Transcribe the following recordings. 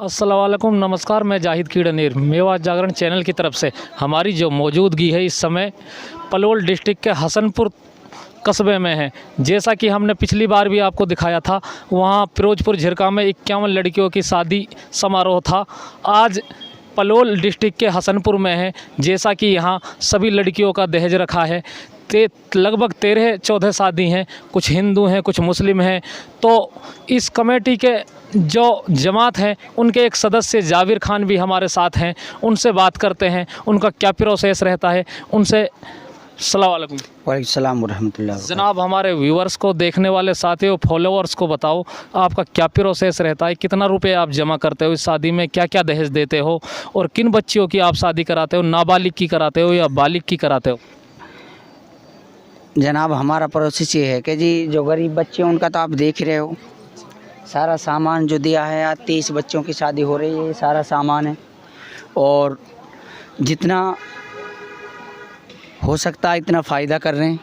अस्सलाम वालेकुम, नमस्कार। मैं जाहिद कीड़नीर मेवा जागरण चैनल की तरफ से हमारी जो मौजूदगी है इस समय पलवल डिस्ट्रिक्ट के हसनपुर कस्बे में है। जैसा कि हमने पिछली बार भी आपको दिखाया था, वहाँ फिरोजपुर झिरका में 51 लड़कियों की शादी समारोह था। आज पलवल डिस्ट्रिक्ट के हसनपुर में है। जैसा कि यहाँ सभी लड़कियों का दहेज रखा है। लगभग 13-14 शादी हैं, कुछ हिंदू हैं, कुछ मुस्लिम हैं। तो इस कमेटी के जो जमात हैं उनके एक सदस्य जाविर खान भी हमारे साथ हैं। उनसे बात करते हैं, उनका क्या प्रोसेस रहता है। उनसे अस्सलाम वालेकुम। वालेकुम सलाम रहमतुल्लाह। जनाब, हमारे व्यूवर्स को, देखने वाले साथियों, फॉलोअर्स को बताओ आपका क्या प्रोसेस रहता है, कितना रुपए आप जमा करते हो इस शादी में, क्या क्या दहेज देते हो और किन बच्चियों की आप शादी कराते हो, नाबालिग की कराते हो या बालिग की कराते हो? जनाब, हमारा प्रोसेस ये है कि जी जो गरीब बच्चे हैं उनका तो आप देख ही रहे हो, सारा सामान जो दिया है। आज 23 बच्चों की शादी हो रही है, ये सारा सामान है और जितना हो सकता है इतना फ़ायदा कर रहे हैं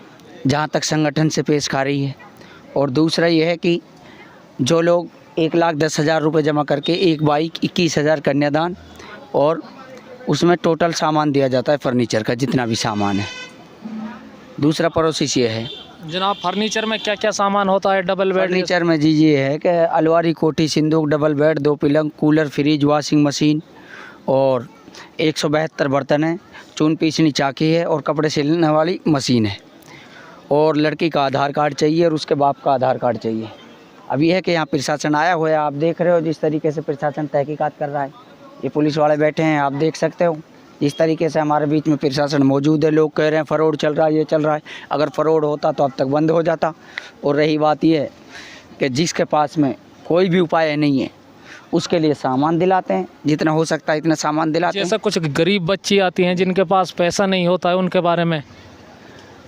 जहाँ तक संगठन से पेश खा रही है। और दूसरा ये है कि जो लोग 1,10,000 रुपये जमा करके एक बाइक 21,000 कन्यादान, और उसमें टोटल सामान दिया जाता है फर्नीचर का जितना भी सामान है। दूसरा प्रोसेस ये है जनाब, फर्नीचर में क्या क्या सामान होता है? डबल बेड फर्नीचर में जी ये है कि अलमारी, कोठी, सिंदूक, डबल बेड, 2 पलंग, कूलर, फ्रिज, वॉशिंग मशीन और 172 बर्तन है, चून पीसनी चाकी है और कपड़े सिलने वाली मशीन है। और लड़की का आधार कार्ड चाहिए और उसके बाप का आधार कार्ड चाहिए। अब यह है कि यहाँ प्रशासन आया हुआ है, आप देख रहे हो जिस तरीके से प्रशासन तहकीकात कर रहा है। ये पुलिस वाले बैठे हैं, आप देख सकते हो जिस तरीके से हमारे बीच में प्रशासन मौजूद है। लोग कह रहे हैं फरौड चल रहा है, ये चल रहा है। अगर फरौड होता तो अब तक बंद हो जाता। और रही बात ये है कि जिसके पास में कोई भी उपाय नहीं है उसके लिए सामान दिलाते हैं, जितना हो सकता है इतना सामान दिलाते हैं। जैसा कुछ गरीब बच्ची आती हैं जिनके पास पैसा नहीं होता है, उनके बारे में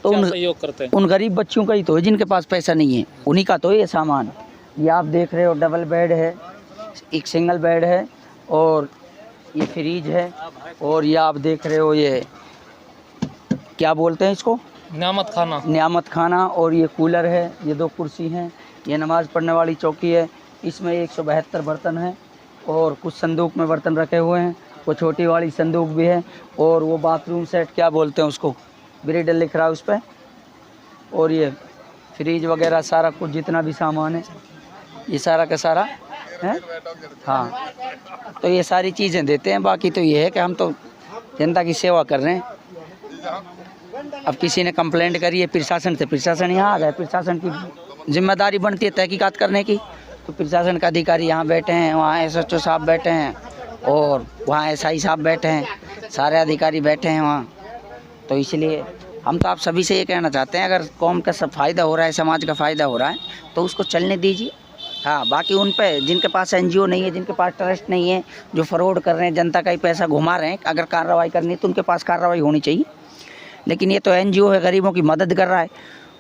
तो क्या सहयोग करते हैं? उन गरीब बच्चियों का ही तो है जिनके पास पैसा नहीं है, उन्हीं का तो ये सामान। ये आप देख रहे हो डबल बेड है, एक सिंगल बेड है और ये फ्रिज है। और ये आप देख रहे हो ये क्या बोलते हैं इसको, नियामत खाना। और ये कूलर है, ये 2 कुर्सी हैं, ये नमाज़ पढ़ने वाली चौकी है। इसमें 172 बर्तन हैं और कुछ संदूक में बर्तन रखे हुए हैं, वो छोटी वाली संदूक भी है। और वो बाथरूम सेट क्या बोलते हैं उसको, ब्रिडल लिख रहा है उस पर। और ये फ्रिज वगैरह सारा कुछ जितना भी सामान है ये सारा का सारा है। हाँ, तो ये सारी चीज़ें देते हैं। बाकी तो ये है कि हम तो जनता की सेवा कर रहे हैं। अब किसी ने कंप्लेंट करी है प्रशासन से, प्रशासन यहाँ आ गया। प्रशासन की जिम्मेदारी बनती है तहकीकात करने की, तो प्रशासन का अधिकारी यहाँ बैठे हैं, वहाँ SHO साहब बैठे हैं और वहाँ SI साहब बैठे हैं, सारे अधिकारी बैठे हैं वहाँ। तो इसलिए हम तो आप सभी से ये कहना चाहते हैं, अगर कौम का सब फ़ायदा हो रहा है, समाज का फ़ायदा हो रहा है तो उसको चलने दीजिए। हाँ, बाकी उन पे जिनके पास NGO नहीं है, जिनके पास ट्रस्ट नहीं है, जो फ्रॉड कर रहे हैं, जनता का ही पैसा घुमा रहे हैं, अगर कार्रवाई करनी है तो उनके पास कार्रवाई होनी चाहिए। लेकिन ये तो NGO है, गरीबों की मदद कर रहा है।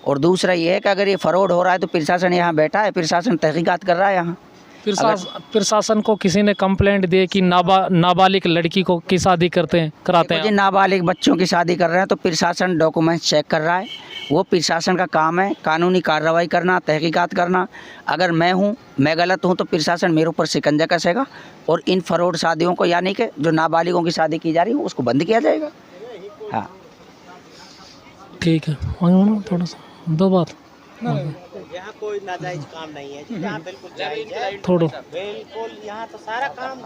और दूसरा ये है कि अगर ये फ्रॉड हो रहा है तो प्रशासन यहाँ बैठा है, प्रशासन तहकीकात कर रहा है यहाँ। प्रशासन को किसी ने कंप्लेंट दी कि नाबालिग लड़की को की शादी कराते हैं? नाबालिग बच्चों की शादी कर रहे हैं तो प्रशासन डॉक्यूमेंट्स चेक कर रहा है। वो प्रशासन का काम है कानूनी कार्रवाई करना, तहकीकात करना। अगर मैं गलत हूँ तो प्रशासन मेरे ऊपर शिकंजा कसेगा और इन फरौड शादियों को, यानी कि जो नाबालिगों की शादी की जा रही है, उसको बंद किया जाएगा। हाँ, ठीक है। थोड़ा सा 2 बात, यहाँ कोई नाजायज काम नहीं है, यहाँ बिल्कुल जायज है। थोड़ा बिल्कुल यहाँ तो सारा काम